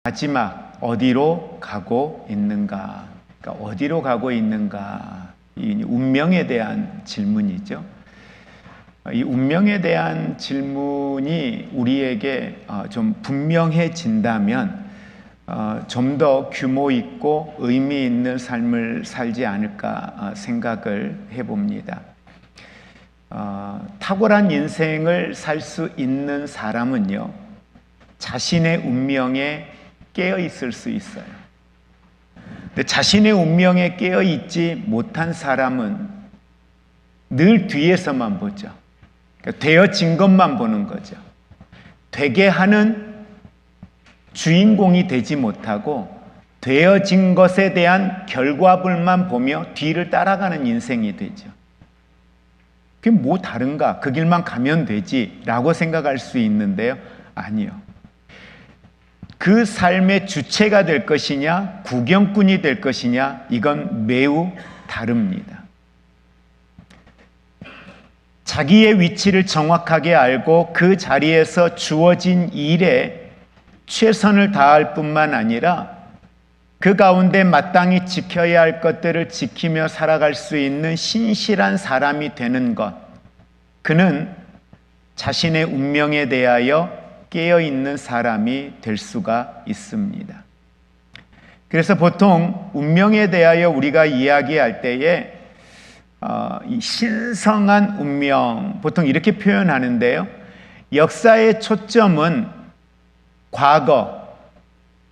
마지막 어디로 가고 있는가? 그러니까 어디로 가고 있는가? 이 운명에 대한 질문이죠. 이 운명에 대한 질문이 우리에게 좀 분명해진다면 좀 더 규모 있고 의미 있는 삶을 살지 않을까 생각을 해봅니다. 탁월한 인생을 살 수 있는 사람은요, 자신의 운명에 깨어 있을 수 있어요. 근데 자신의 운명에 깨어 있지 못한 사람은 늘 뒤에서만 보죠. 그러니까 되어진 것만 보는 거죠. 되게 하는 주인공이 되지 못하고 되어진 것에 대한 결과물만 보며 뒤를 따라가는 인생이 되죠. 그게 뭐 다른가? 그 길만 가면 되지 라고 생각할 수 있는데요. 아니요. 그 삶의 주체가 될 것이냐, 구경꾼이 될 것이냐, 이건 매우 다릅니다. 자기의 위치를 정확하게 알고 그 자리에서 주어진 일에 최선을 다할 뿐만 아니라 그 가운데 마땅히 지켜야 할 것들을 지키며 살아갈 수 있는 신실한 사람이 되는 것, 그는 자신의 운명에 대하여 깨어있는 사람이 될 수가 있습니다. 그래서 보통 운명에 대하여 우리가 이야기할 때에 이 신성한 운명, 보통 이렇게 표현하는데요. 역사의 초점은 과거,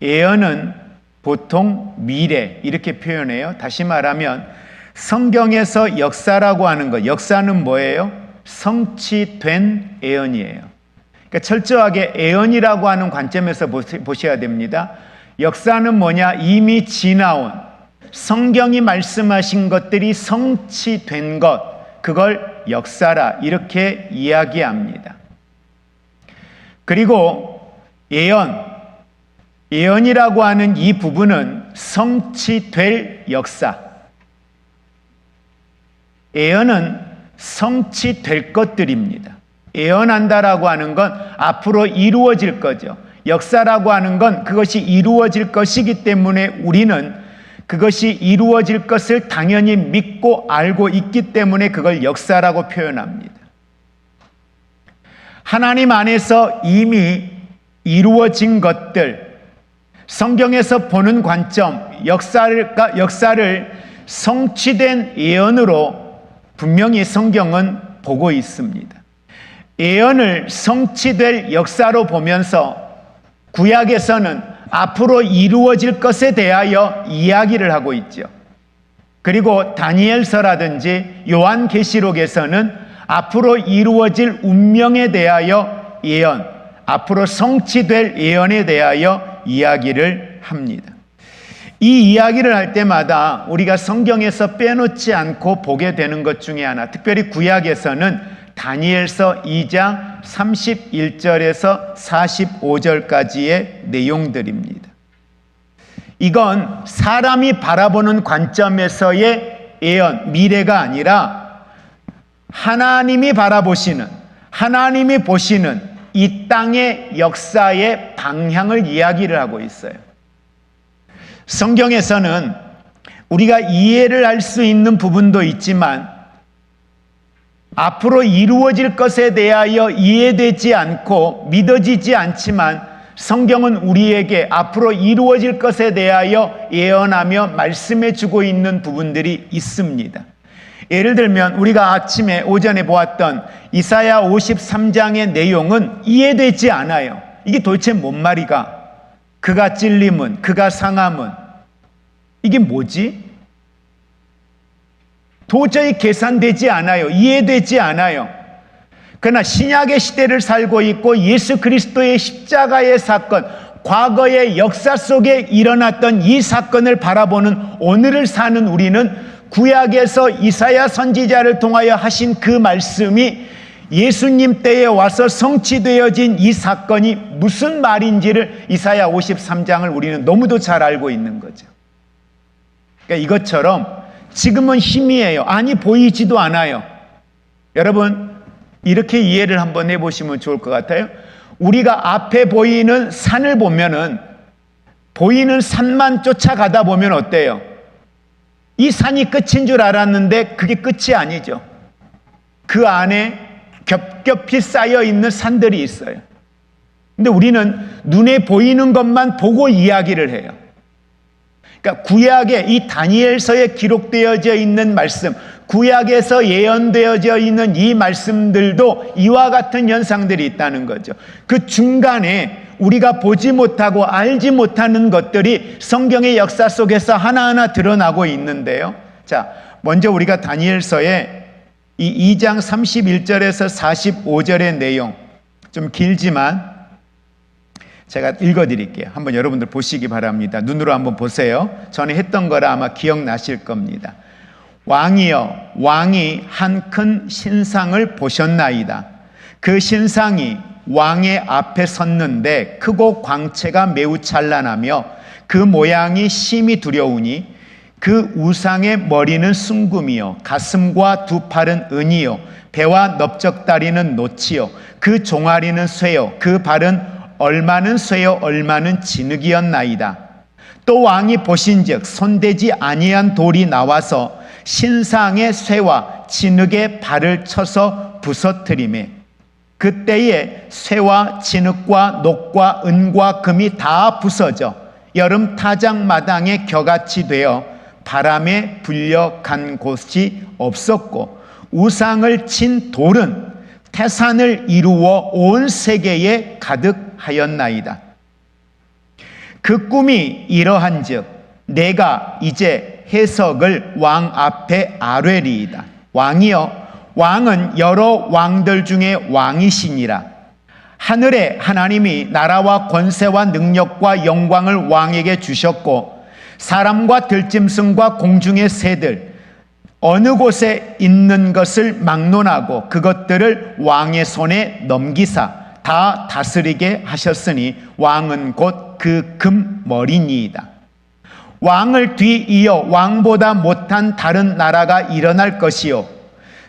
예언은 보통 미래, 이렇게 표현해요. 다시 말하면 성경에서 역사라고 하는 것, 역사는 뭐예요? 성취된 예언이에요. 그러니까 철저하게 예언이라고 하는 관점에서 보셔야 됩니다. 역사는 뭐냐? 이미 지나온 성경이 말씀하신 것들이 성취된 것, 그걸 역사라 이렇게 이야기합니다. 그리고 예언이라고 하는 이 부분은 성취될 역사. 예언은 성취될 것들입니다. 예언한다라고 하는 건 앞으로 이루어질 거죠. 역사라고 하는 건 그것이 이루어질 것이기 때문에 우리는 그것이 이루어질 것을 당연히 믿고 알고 있기 때문에 그걸 역사라고 표현합니다. 하나님 안에서 이미 이루어진 것들, 성경에서 보는 관점, 역사를 성취된 예언으로 분명히 성경은 보고 있습니다. 예언을 성취될 역사로 보면서 구약에서는 앞으로 이루어질 것에 대하여 이야기를 하고 있죠. 그리고 다니엘서라든지 요한계시록에서는 앞으로 이루어질 운명에 대하여 예언, 앞으로 성취될 예언에 대하여 이야기를 합니다. 이 이야기를 할 때마다 우리가 성경에서 빼놓지 않고 보게 되는 것 중에 하나, 특별히 구약에서는 다니엘서 2장 31절에서 45절까지의 내용들입니다. 이건 사람이 바라보는 관점에서의 예언, 미래가 아니라 하나님이 바라보시는, 하나님이 보시는 이 땅의 역사의 방향을 이야기를 하고 있어요. 성경에서는 우리가 이해를 할 수 있는 부분도 있지만 앞으로 이루어질 것에 대하여 이해되지 않고 믿어지지 않지만 성경은 우리에게 앞으로 이루어질 것에 대하여 예언하며 말씀해 주고 있는 부분들이 있습니다. 예를 들면 우리가 오전에 보았던 이사야 53장의 내용은 이해되지 않아요. 이게 도대체 뭔 말이가? 그가 찔림은, 그가 상함은, 이게 뭐지? 도저히 계산되지 않아요. 이해되지 않아요. 그러나 신약의 시대를 살고 있고 예수 그리스도의 십자가의 사건, 과거의 역사 속에 일어났던 이 사건을 바라보는 오늘을 사는 우리는 구약에서 이사야 선지자를 통하여 하신 그 말씀이 예수님 때에 와서 성취되어진 이 사건이 무슨 말인지를 이사야 53장을 우리는 너무도 잘 알고 있는 거죠. 그러니까 이것처럼 지금은 희미해요. 아니 보이지도 않아요. 여러분 이렇게 이해를 한번 해보시면 좋을 것 같아요. 우리가 앞에 보이는 산을 보면은 보이는 산만 쫓아가다 보면 어때요? 이 산이 끝인 줄 알았는데 그게 끝이 아니죠. 그 안에 겹겹이 쌓여 있는 산들이 있어요. 근데 우리는 눈에 보이는 것만 보고 이야기를 해요. 그러니까 구약에 이 다니엘서에 기록되어져 있는 말씀, 구약에서 예언되어져 있는 이 말씀들도 이와 같은 현상들이 있다는 거죠. 그 중간에 우리가 보지 못하고 알지 못하는 것들이 성경의 역사 속에서 하나하나 드러나고 있는데요. 자, 먼저 우리가 다니엘서에 이 2장 31절에서 45절의 내용, 좀 길지만 제가 읽어드릴게요. 한번 여러분들 보시기 바랍니다. 눈으로 한번 보세요. 전에 했던 거라 아마 기억나실 겁니다. 왕이여, 왕이 한 큰 신상을 보셨나이다. 그 신상이 왕의 앞에 섰는데 크고 광채가 매우 찬란하며 그 모양이 심히 두려우니 그 우상의 머리는 순금이요 가슴과 두 팔은 은이요 배와 넓적다리는 노치요 그 종아리는 쇠요 그 발은 얼마는 쇠요 얼마는 진흙이었나이다. 또 왕이 보신즉 손대지 아니한 돌이 나와서 신상의 쇠와 진흙의 발을 쳐서 부서뜨리매 그때에 쇠와 진흙과 녹과 은과 금이 다 부서져 여름 타작마당에 겨같이 되어 바람에 불려간 곳이 없었고 우상을 친 돌은 태산을 이루어 온 세계에 가득하였나이다. 그 꿈이 이러한즉 내가 이제 해석을 왕 앞에 아뢰리이다. 왕이여, 왕은 여러 왕들 중에 왕이시니라. 하늘의 하나님이 나라와 권세와 능력과 영광을 왕에게 주셨고 사람과 들짐승과 공중의 새들 어느 곳에 있는 것을 막론하고 그것들을 왕의 손에 넘기사 다 다스리게 하셨으니 왕은 곧 그 금머리니이다. 왕을 뒤이어 왕보다 못한 다른 나라가 일어날 것이요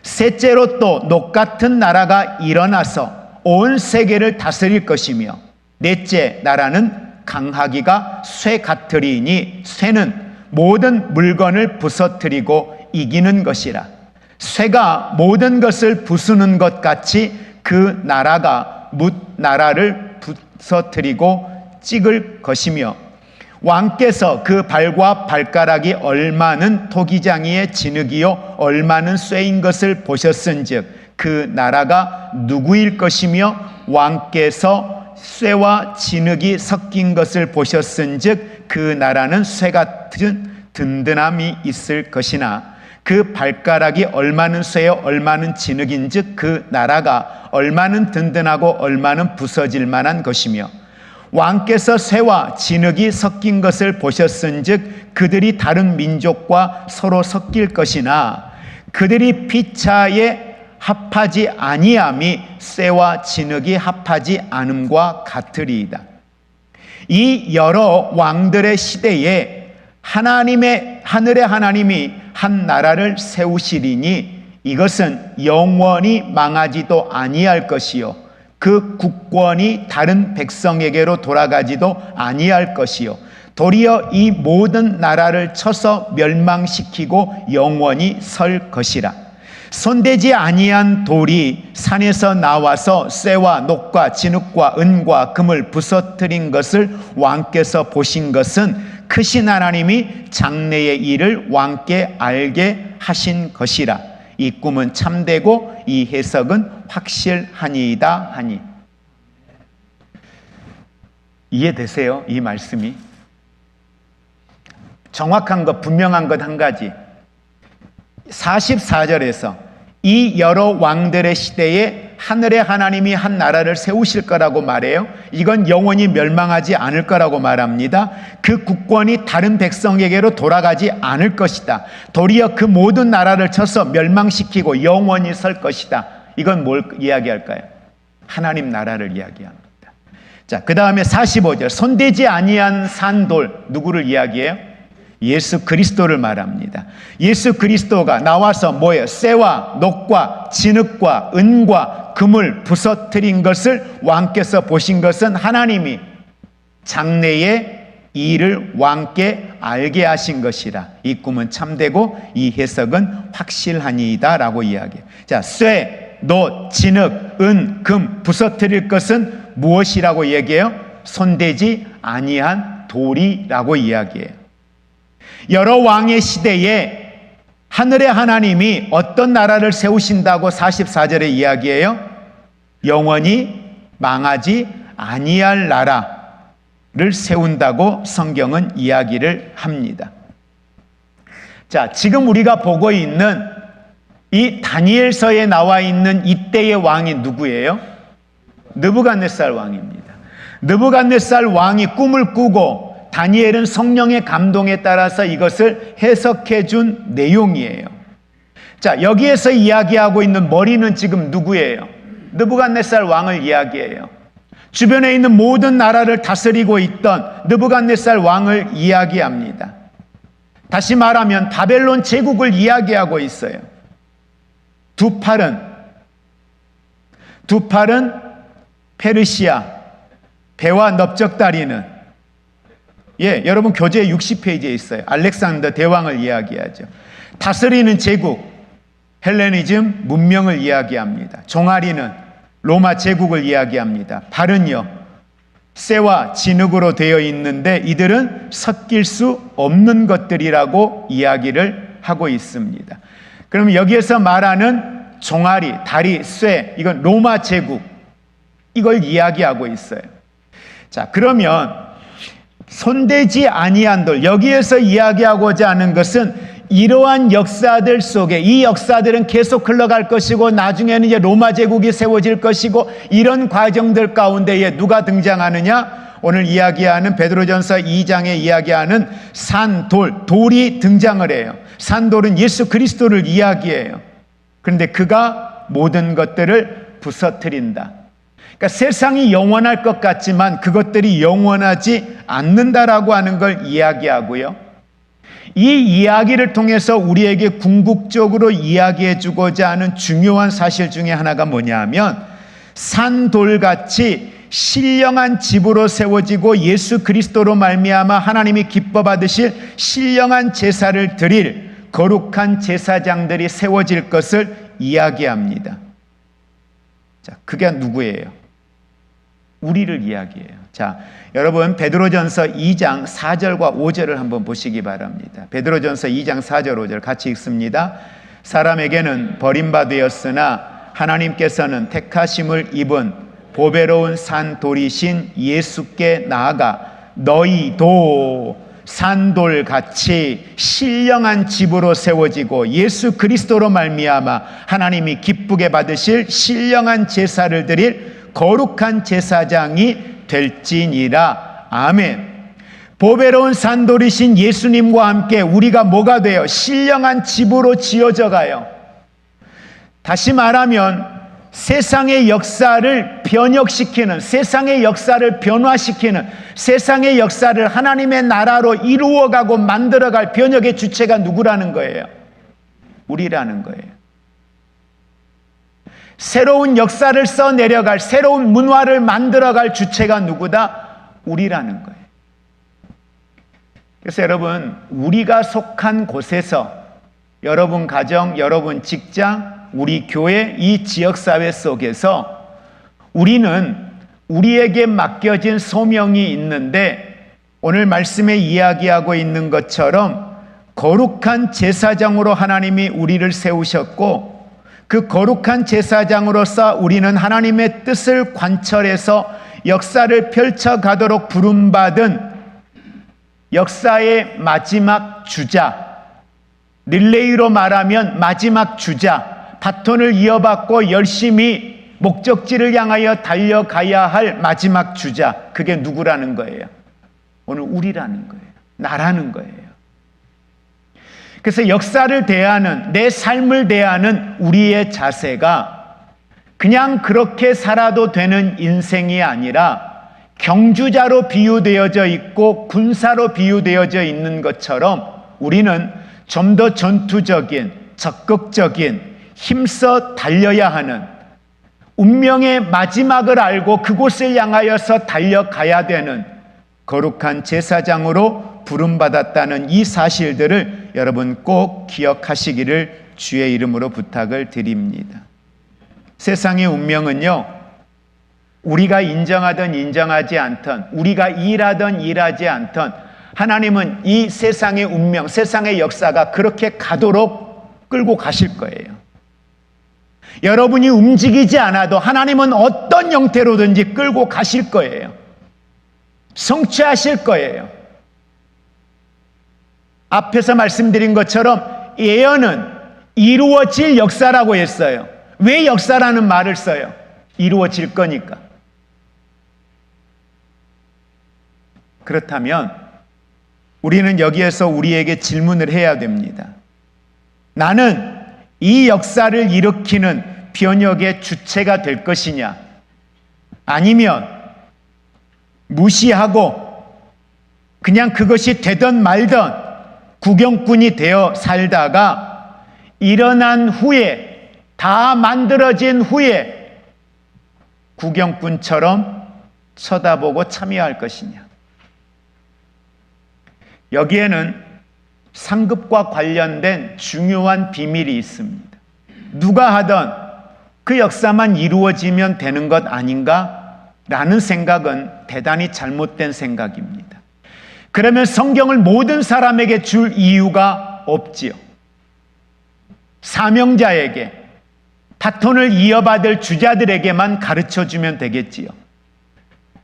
셋째로 또 녹 같은 나라가 일어나서 온 세계를 다스릴 것이며 넷째 나라는 강하기가 쇠 같으리니 쇠는 모든 물건을 부서뜨리고 이기는 것이라. 쇠가 모든 것을 부수는 것 같이 그 나라가 뭇 나라를 부서뜨리고 찍을 것이며 왕께서 그 발과 발가락이 얼마는 토기장이의 진흙이요 얼마는 쇠인 것을 보셨은즉 그 나라가 누구일 것이며 왕께서 쇠와 진흙이 섞인 것을 보셨은즉 그 나라는 쇠 같은 든든함이 있을 것이나 그 발가락이 얼마는 쇠요 얼마는 진흙인즉 그 나라가 얼마는 든든하고 얼마는 부서질 만한 것이며 왕께서 쇠와 진흙이 섞인 것을 보셨은즉 그들이 다른 민족과 서로 섞일 것이나 그들이 피차에 합하지 아니함이 쇠와 진흙이 합하지 않음과 같으리이다. 이 여러 왕들의 시대에 하나님의 하늘의 하나님이 한 나라를 세우시리니 이것은 영원히 망하지도 아니할 것이요 그 국권이 다른 백성에게로 돌아가지도 아니할 것이요 도리어 이 모든 나라를 쳐서 멸망시키고 영원히 설 것이라. 손대지 아니한 돌이 산에서 나와서 쇠와 녹과 진흙과 은과 금을 부서뜨린 것을 왕께서 보신 것은 크신 하나님이 장래의 일을 왕께 알게 하신 것이라. 이 꿈은 참되고 이 해석은 확실하니이다 하니. 이해되세요? 이 말씀이 정확한 것, 분명한 것 한 가지. 44절에서 이 여러 왕들의 시대에 하늘의 하나님이 한 나라를 세우실 거라고 말해요. 이건 영원히 멸망하지 않을 거라고 말합니다. 그 국권이 다른 백성에게로 돌아가지 않을 것이다. 도리어 그 모든 나라를 쳐서 멸망시키고 영원히 설 것이다. 이건 뭘 이야기할까요? 하나님 나라를 이야기합니다. 자, 그 다음에 45절 손대지 아니한 산돌, 누구를 이야기해요? 예수 그리스도를 말합니다. 예수 그리스도가 나와서 뭐예요? 쇠와 녹과 진흙과 은과 금을 부서뜨린 것을 왕께서 보신 것은 하나님이 장래에 이 일을 왕께 알게 하신 것이라. 이 꿈은 참되고 이 해석은 확실하니이다 라고 이야기해요. 자, 쇠, 놋, 진흙, 은, 금 부서뜨릴 것은 무엇이라고 얘기해요? 손대지 아니한 돌이라고 이야기해요. 여러 왕의 시대에 하늘의 하나님이 어떤 나라를 세우신다고 44절에 이야기해요? 영원히 망하지 아니할 나라를 세운다고 성경은 이야기를 합니다. 자, 지금 우리가 보고 있는 이 다니엘서에 나와 있는 이때의 왕이 누구예요? 느부갓네살 왕입니다. 느부갓네살 왕이 꿈을 꾸고 다니엘은 성령의 감동에 따라서 이것을 해석해 준 내용이에요. 자, 여기에서 이야기하고 있는 머리는 지금 누구예요? 느부갓네살 왕을 이야기해요. 주변에 있는 모든 나라를 다스리고 있던 느부갓네살 왕을 이야기합니다. 다시 말하면 바벨론 제국을 이야기하고 있어요. 두 팔은 페르시아, 배와 넓적다리는 여러분 교재 60페이지에 있어요. 알렉산더 대왕을 이야기하죠. 다스리는 제국, 헬레니즘 문명을 이야기합니다. 종아리는 로마 제국을 이야기합니다. 발은요, 쇠와 진흙으로 되어 있는데 이들은 섞일 수 없는 것들이라고 이야기를 하고 있습니다. 그럼 여기에서 말하는 종아리, 다리, 쇠, 이건 로마 제국, 이걸 이야기하고 있어요. 자, 그러면 손대지 아니한 돌, 여기에서 이야기하고자 하는 것은 이러한 역사들 속에, 이 역사들은 계속 흘러갈 것이고 나중에는 이제 로마 제국이 세워질 것이고, 이런 과정들 가운데에 누가 등장하느냐? 오늘 이야기하는 베드로전서 2장에 이야기하는 산돌, 돌이 등장을 해요. 산돌은 예수 그리스도를 이야기해요. 그런데 그가 모든 것들을 부서뜨린다. 그러니까 세상이 영원할 것 같지만 그것들이 영원하지 않는다라고 하는 걸 이야기하고요. 이 이야기를 통해서 우리에게 궁극적으로 이야기해 주고자 하는 중요한 사실 중에 하나가 뭐냐 하면, 산돌같이 신령한 집으로 세워지고 예수 그리스도로 말미암아 하나님이 기뻐 받으실 신령한 제사를 드릴 거룩한 제사장들이 세워질 것을 이야기합니다. 자, 그게 누구예요? 우리를 이야기해요. 자, 여러분 베드로전서 2장 4절과 5절을 한번 보시기 바랍니다. 베드로전서 2장 4절 5절 같이 읽습니다. 사람에게는 버림받으었으나 하나님께서는 택하심을 입은 보배로운 산돌이신 예수께 나아가 너희도 산돌같이 신령한 집으로 세워지고 예수 그리스도로 말미암아 하나님이 기쁘게 받으실 신령한 제사를 드릴 거룩한 제사장이 될지니라. 아멘. 보배로운 산돌이신 예수님과 함께 우리가 뭐가 돼요? 신령한 집으로 지어져 가요. 다시 말하면 세상의 역사를 변혁시키는, 세상의 역사를 변화시키는, 세상의 역사를 하나님의 나라로 이루어가고 만들어갈 변혁의 주체가 누구라는 거예요? 우리라는 거예요. 새로운 역사를 써내려갈, 새로운 문화를 만들어갈 주체가 누구다? 우리라는 거예요. 그래서 여러분, 우리가 속한 곳에서, 여러분 가정, 여러분 직장, 우리 교회, 이 지역사회 속에서 우리는 우리에게 맡겨진 소명이 있는데, 오늘 말씀에 이야기하고 있는 것처럼 거룩한 제사장으로 하나님이 우리를 세우셨고, 그 거룩한 제사장으로서 우리는 하나님의 뜻을 관철해서 역사를 펼쳐가도록 부름받은 역사의 마지막 주자, 릴레이로 말하면 마지막 주자, 바톤을 이어받고 열심히 목적지를 향하여 달려가야 할 마지막 주자, 그게 누구라는 거예요? 오늘 우리라는 거예요. 나라는 거예요. 그래서 역사를 대하는, 내 삶을 대하는 우리의 자세가 그냥 그렇게 살아도 되는 인생이 아니라 경주자로 비유되어져 있고 군사로 비유되어져 있는 것처럼 우리는 좀 더 전투적인, 적극적인, 힘써 달려야 하는, 운명의 마지막을 알고 그곳을 향하여서 달려가야 되는 거룩한 제사장으로 부름받았다는 이 사실들을 여러분 꼭 기억하시기를 주의 이름으로 부탁을 드립니다. 세상의 운명은요, 우리가 인정하든 인정하지 않든, 우리가 일하든 일하지 않든, 하나님은 이 세상의 운명, 세상의 역사가 그렇게 가도록 끌고 가실 거예요. 여러분이 움직이지 않아도 하나님은 어떤 형태로든지 끌고 가실 거예요. 성취하실 거예요. 앞에서 말씀드린 것처럼 예언은 이루어질 역사라고 했어요. 왜 역사라는 말을 써요? 이루어질 거니까. 그렇다면 우리는 여기에서 우리에게 질문을 해야 됩니다. 나는 이 역사를 일으키는 변혁의 주체가 될 것이냐? 아니면 무시하고 그냥 그것이 되든 말든 구경꾼이 되어 살다가 일어난 후에, 다 만들어진 후에 구경꾼처럼 쳐다보고 참여할 것이냐? 여기에는 상급과 관련된 중요한 비밀이 있습니다. 누가 하든 그 역사만 이루어지면 되는 것 아닌가라는 생각은 대단히 잘못된 생각입니다. 그러면 성경을 모든 사람에게 줄 이유가 없지요. 사명자에게, 바톤을 이어받을 주자들에게만 가르쳐주면 되겠지요.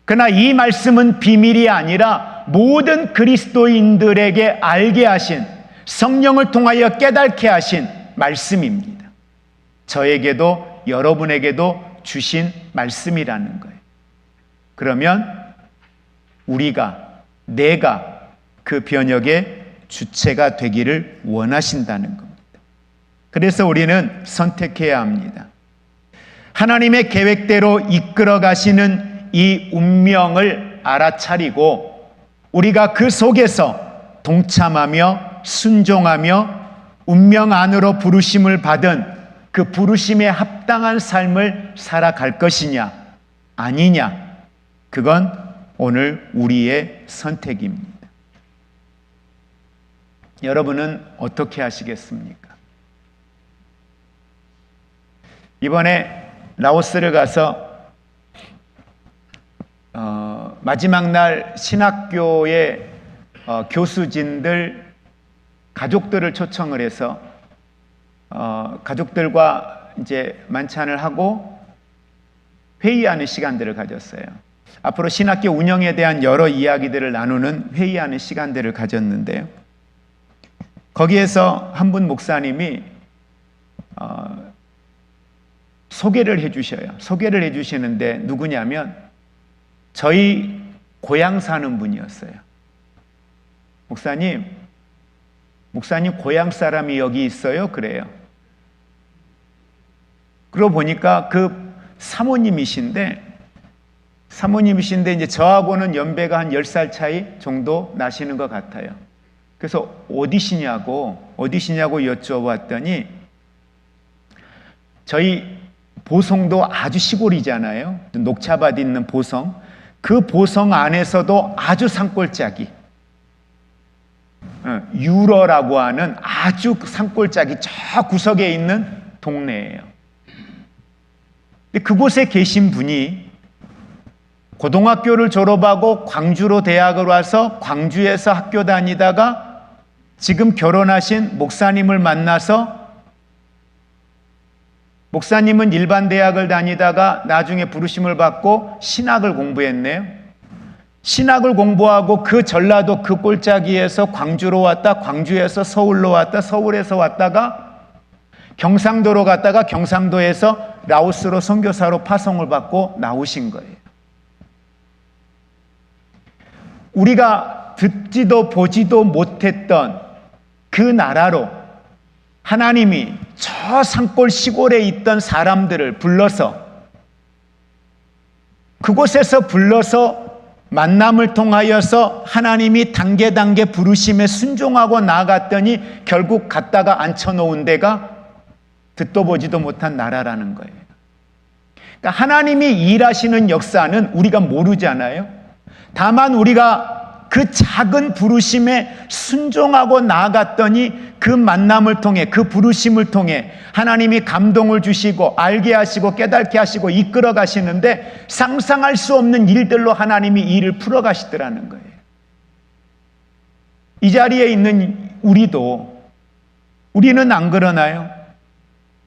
그러나 이 말씀은 비밀이 아니라 모든 그리스도인들에게 알게 하신, 성령을 통하여 깨닫게 하신 말씀입니다. 저에게도 여러분에게도 주신 말씀이라는 거예요. 그러면 내가 그 변혁의 주체가 되기를 원하신다는 겁니다. 그래서 우리는 선택해야 합니다. 하나님의 계획대로 이끌어 가시는 이 운명을 알아차리고 우리가 그 속에서 동참하며 순종하며 운명 안으로 부르심을 받은 그 부르심에 합당한 삶을 살아갈 것이냐 아니냐, 그건 오늘 우리의 선택입니다. 여러분은 어떻게 하시겠습니까? 이번에 라오스를 가서 마지막 날 신학교의 교수진들 가족들을 초청을 해서 가족들과 이제 만찬을 하고 회의하는 시간들을 가졌어요. 앞으로 신학교 운영에 대한 여러 이야기들을 나누는 회의하는 시간들을 가졌는데요. 거기에서 한 분 목사님이 소개를 해주셔요. 소개를 해주시는데 누구냐면 저희 고향 사는 분이었어요. 목사님 고향 사람이 여기 있어요? 그래요. 그러고 보니까 그 사모님이신데 이제 저하고는 연배가 한 10살 차이 정도 나시는 것 같아요. 그래서 어디시냐고 여쭤봤더니 저희 보성도 아주 시골이잖아요. 녹차밭 있는 보성. 그 보성 안에서도 아주 산골짜기, 유러라고 하는 아주 산골짜기 저 구석에 있는 동네예요. 근데 그곳에 계신 분이 고등학교를 졸업하고 광주로 대학을 와서 광주에서 학교 다니다가 지금 결혼하신 목사님을 만나서, 목사님은 일반 대학을 다니다가 나중에 부르심을 받고 신학을 공부했네요. 신학을 공부하고 그 전라도 그 꼴짜기에서 광주로 왔다, 광주에서 서울로 왔다, 서울에서 왔다가 경상도로 갔다가 경상도에서 라오스로 선교사로 파송을 받고 나오신 거예요. 우리가 듣지도 보지도 못했던 그 나라로 하나님이 저 산골 시골에 있던 사람들을 불러서, 그곳에서 불러서 만남을 통하여서 하나님이 단계 부르심에 순종하고 나아갔더니 결국 갔다가 앉혀놓은 데가 듣도 보지도 못한 나라라는 거예요. 그러니까 하나님이 일하시는 역사는 우리가 모르잖아요. 다만 우리가 그 작은 부르심에 순종하고 나아갔더니 그 만남을 통해, 그 부르심을 통해 하나님이 감동을 주시고 알게 하시고 깨닫게 하시고 이끌어 가시는데 상상할 수 없는 일들로 하나님이 일을 풀어 가시더라는 거예요. 이 자리에 있는 우리는 안 그러나요?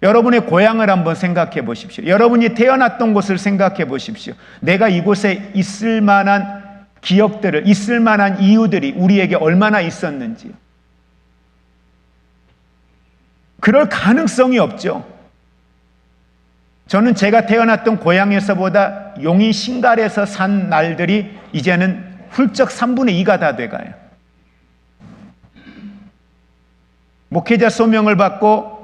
여러분의 고향을 한번 생각해 보십시오. 여러분이 태어났던 곳을 생각해 보십시오. 내가 이곳에 있을 만한 기억들을, 있을 만한 이유들이 우리에게 얼마나 있었는지요. 그럴 가능성이 없죠. 저는 제가 태어났던 고향에서보다 용인 신갈에서 산 날들이 이제는 훌쩍 3분의 2가 다 돼가요. 목회자 소명을 받고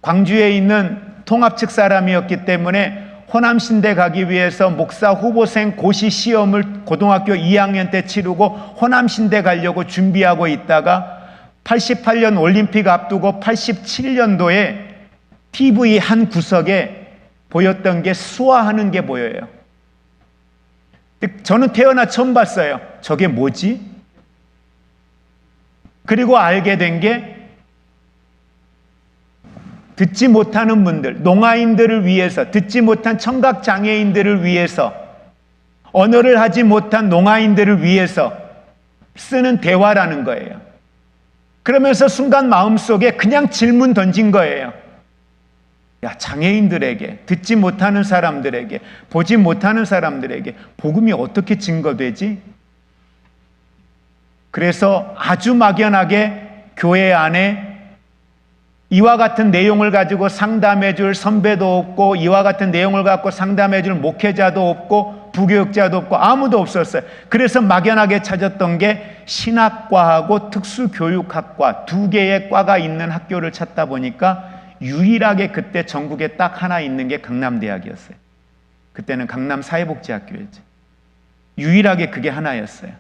광주에 있는 통합 측 사람이었기 때문에 호남신대 가기 위해서 목사 후보생 고시 시험을 고등학교 2학년 때 치르고 호남신대 가려고 준비하고 있다가 88년 올림픽 앞두고 87년도에 TV 한 구석에 보였던 게 수화하는 게 보여요. 저는 태어나 처음 봤어요. 저게 뭐지? 그리고 알게 된 게 듣지 못하는 분들, 농아인들을 위해서, 듣지 못한 청각장애인들을 위해서, 언어를 하지 못한 농아인들을 위해서 쓰는 대화라는 거예요. 그러면서 순간 마음속에 그냥 질문 던진 거예요. 야, 장애인들에게, 듣지 못하는 사람들에게, 보지 못하는 사람들에게 복음이 어떻게 증거되지? 그래서 아주 막연하게 교회 안에 이와 같은 내용을 가지고 상담해 줄 선배도 없고, 이와 같은 내용을 갖고 상담해 줄 목회자도 없고, 부교육자도 없고, 아무도 없었어요. 그래서 막연하게 찾았던 게 신학과하고 특수교육학과 두 개의 과가 있는 학교를 찾다 보니까 유일하게 그때 전국에 딱 하나 있는 게 강남대학이었어요. 그때는 강남사회복지학교였죠. 유일하게 그게 하나였어요.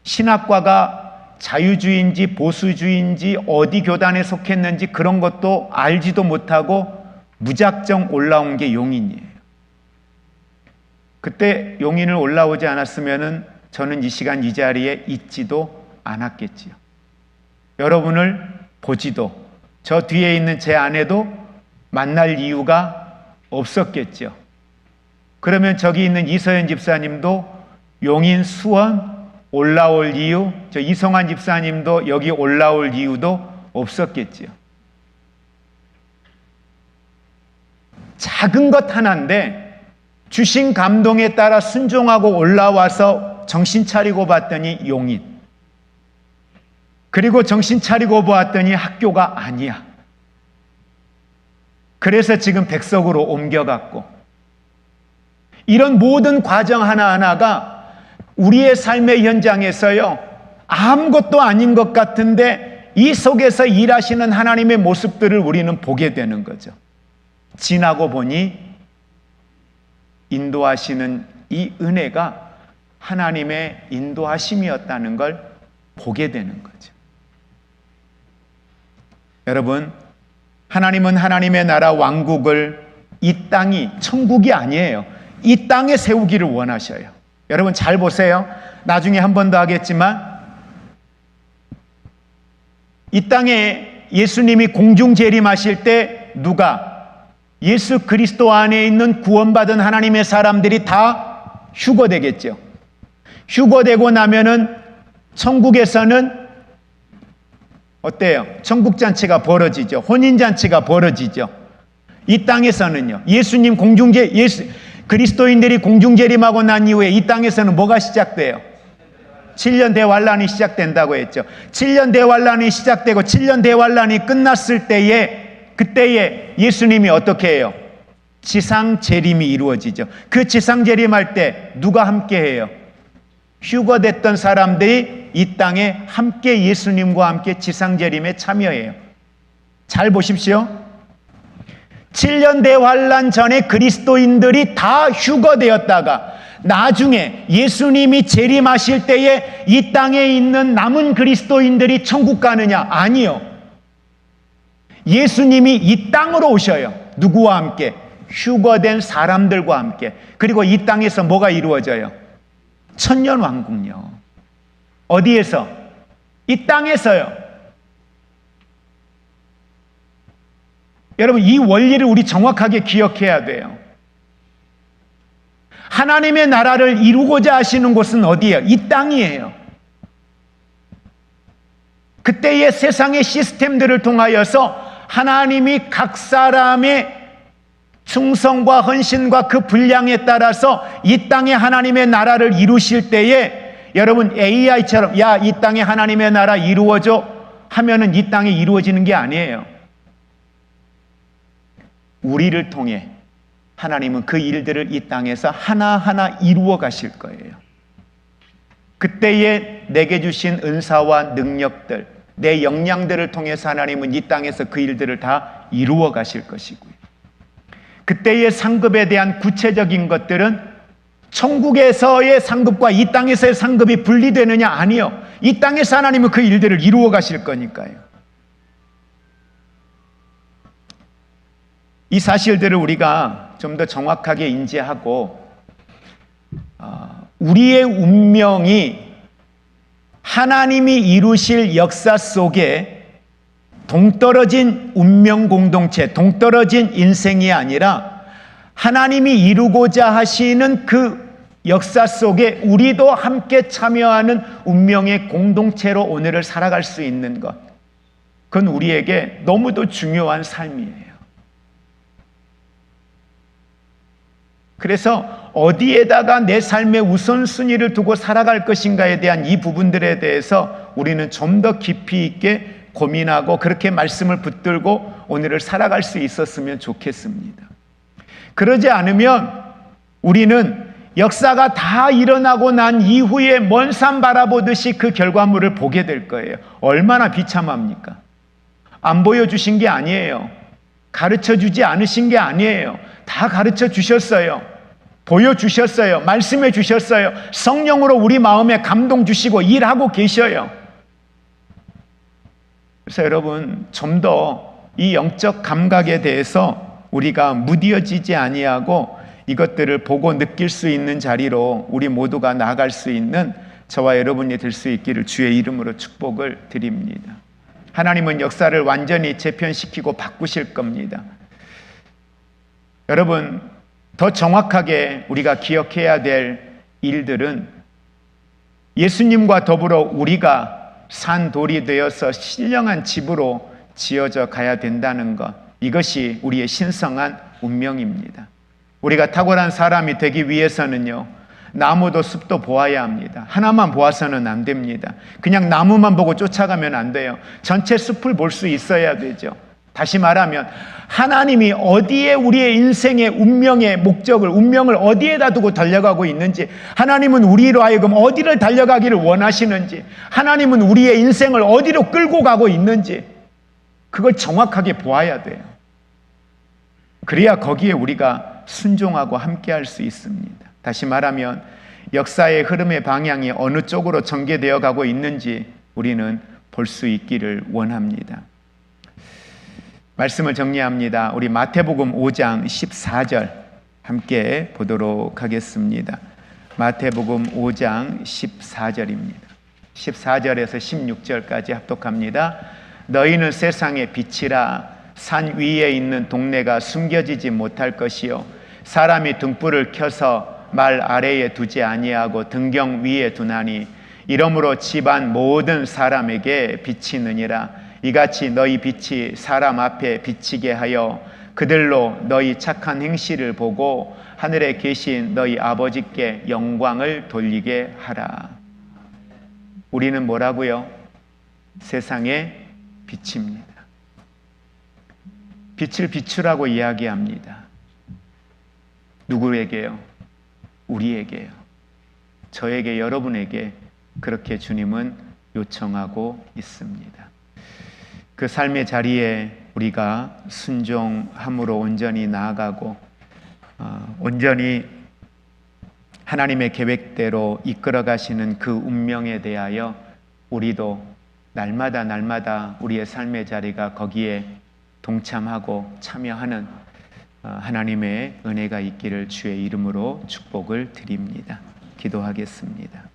신학과가 자유주의인지 보수주의인지 어디 교단에 속했는지 그런 것도 알지도 못하고 무작정 올라온 게 용인이에요. 그때 용인을 올라오지 않았으면 저는 이 시간 이 자리에 있지도 않았겠지요. 여러분을 보지도, 저 뒤에 있는 제 아내도 만날 이유가 없었겠죠. 그러면 저기 있는 이서연 집사님도 용인 수원 올라올 이유, 저 이성환 집사님도 여기 올라올 이유도 없었겠지요. 작은 것 하나인데 주신 감동에 따라 순종하고 올라와서 정신 차리고 봤더니 용인. 그리고 정신 차리고 보았더니 학교가 아니야. 그래서 지금 백석으로 옮겨갔고, 이런 모든 과정 하나하나가 우리의 삶의 현장에서요, 아무것도 아닌 것 같은데 이 속에서 일하시는 하나님의 모습들을 우리는 보게 되는 거죠. 지나고 보니 인도하시는 이 은혜가 하나님의 인도하심이었다는 걸 보게 되는 거죠. 여러분, 하나님은 하나님의 나라 왕국을, 이 땅이 천국이 아니에요. 이 땅에 세우기를 원하셔요. 여러분 잘 보세요. 나중에 한 번 더 하겠지만 이 땅에 예수님이 공중 재림하실 때 누가? 예수 그리스도 안에 있는 구원받은 하나님의 사람들이 다 휴거되겠죠. 휴거되고 나면은 천국에서는 어때요? 천국잔치가 벌어지죠. 혼인잔치가 벌어지죠. 이 땅에서는요, 예수님 그리스도인들이 공중재림하고 난 이후에 이 땅에서는 뭐가 시작돼요? 7년 대환란이 시작된다고 했죠. 7년 대환란이 시작되고 7년 대환란이 끝났을 때에, 그때에 예수님이 어떻게 해요? 지상재림이 이루어지죠. 그 지상재림할 때 누가 함께 해요? 휴거됐던 사람들이 이 땅에 함께 예수님과 함께 지상재림에 참여해요. 잘 보십시오. 7년 대환란 전에 그리스도인들이 다 휴거되었다가 나중에 예수님이 재림하실 때에 이 땅에 있는 남은 그리스도인들이 천국 가느냐? 아니요. 예수님이 이 땅으로 오셔요. 누구와 함께? 휴거된 사람들과 함께. 그리고 이 땅에서 뭐가 이루어져요? 천년 왕국요. 어디에서? 이 땅에서요. 여러분, 이 원리를 우리 정확하게 기억해야 돼요. 하나님의 나라를 이루고자 하시는 곳은 어디예요? 이 땅이에요. 그때의 세상의 시스템들을 통하여서 하나님이 각 사람의 충성과 헌신과 그 분량에 따라서 이 땅에 하나님의 나라를 이루실 때에 여러분 AI처럼 야, 이 땅에 하나님의 나라 이루어져 하면은 이 땅에 이루어지는 게 아니에요. 우리를 통해 하나님은 그 일들을 이 땅에서 하나하나 이루어 가실 거예요. 그때에 내게 주신 은사와 능력들, 내 역량들을 통해서 하나님은 이 땅에서 그 일들을 다 이루어 가실 것이고요. 그때의 상급에 대한 구체적인 것들은 천국에서의 상급과 이 땅에서의 상급이 분리되느냐? 아니요. 이 땅에서 하나님은 그 일들을 이루어 가실 거니까요. 이 사실들을 우리가 좀 더 정확하게 인지하고 우리의 운명이 하나님이 이루실 역사 속에 동떨어진 운명 공동체, 동떨어진 인생이 아니라 하나님이 이루고자 하시는 그 역사 속에 우리도 함께 참여하는 운명의 공동체로 오늘을 살아갈 수 있는 것, 그건 우리에게 너무도 중요한 삶이에요. 그래서 어디에다가 내 삶의 우선순위를 두고 살아갈 것인가에 대한 이 부분들에 대해서 우리는 좀 더 깊이 있게 고민하고 그렇게 말씀을 붙들고 오늘을 살아갈 수 있었으면 좋겠습니다. 그러지 않으면 우리는 역사가 다 일어나고 난 이후에 먼 산 바라보듯이 그 결과물을 보게 될 거예요. 얼마나 비참합니까? 안 보여주신 게 아니에요. 가르쳐 주지 않으신 게 아니에요. 다 가르쳐 주셨어요. 보여주셨어요. 말씀해 주셨어요. 성령으로 우리 마음에 감동 주시고 일하고 계셔요. 그래서 여러분 좀 더 이 영적 감각에 대해서 우리가 무뎌지지 아니하고 이것들을 보고 느낄 수 있는 자리로 우리 모두가 나아갈 수 있는 저와 여러분이 될 수 있기를 주의 이름으로 축복을 드립니다. 하나님은 역사를 완전히 재편시키고 바꾸실 겁니다. 여러분 더 정확하게 우리가 기억해야 될 일들은 예수님과 더불어 우리가 산 돌이 되어서 신령한 집으로 지어져 가야 된다는 것, 이것이 우리의 신성한 운명입니다. 우리가 탁월한 사람이 되기 위해서는요, 나무도 숲도 보아야 합니다. 하나만 보아서는 안 됩니다. 그냥 나무만 보고 쫓아가면 안 돼요. 전체 숲을 볼 수 있어야 되죠. 다시 말하면 하나님이 어디에 우리의 인생의 운명의 목적을, 운명을 어디에다 두고 달려가고 있는지, 하나님은 우리로 하여금 어디를 달려가기를 원하시는지, 하나님은 우리의 인생을 어디로 끌고 가고 있는지 그걸 정확하게 보아야 돼요. 그래야 거기에 우리가 순종하고 함께 할 수 있습니다. 다시 말하면 역사의 흐름의 방향이 어느 쪽으로 전개되어 가고 있는지 우리는 볼 수 있기를 원합니다. 말씀을 정리합니다. 우리 마태복음 5장 14절 함께 보도록 하겠습니다. 마태복음 5장 14절입니다. 14절에서 16절까지 합독합니다. 너희는 세상의 빛이라. 산 위에 있는 동네가 숨겨지지 못할 것이요 사람이 등불을 켜서 말 아래에 두지 아니하고 등경 위에 두나니 이러므로 집안 모든 사람에게 비치느니라. 이같이 너희 빛이 사람 앞에 비치게 하여 그들로 너희 착한 행실을 보고 하늘에 계신 너희 아버지께 영광을 돌리게 하라. 우리는 뭐라고요? 세상의 빛입니다. 빛을 비추라고 이야기합니다. 누구에게요? 우리에게요. 저에게, 여러분에게 그렇게 주님은 요청하고 있습니다. 그 삶의 자리에 우리가 순종함으로 온전히 나아가고 온전히 하나님의 계획대로 이끌어 가시는 그 운명에 대하여 우리도 날마다 우리의 삶의 자리가 거기에 동참하고 참여하는 하나님의 은혜가 있기를 주의 이름으로 축복을 드립니다. 기도하겠습니다.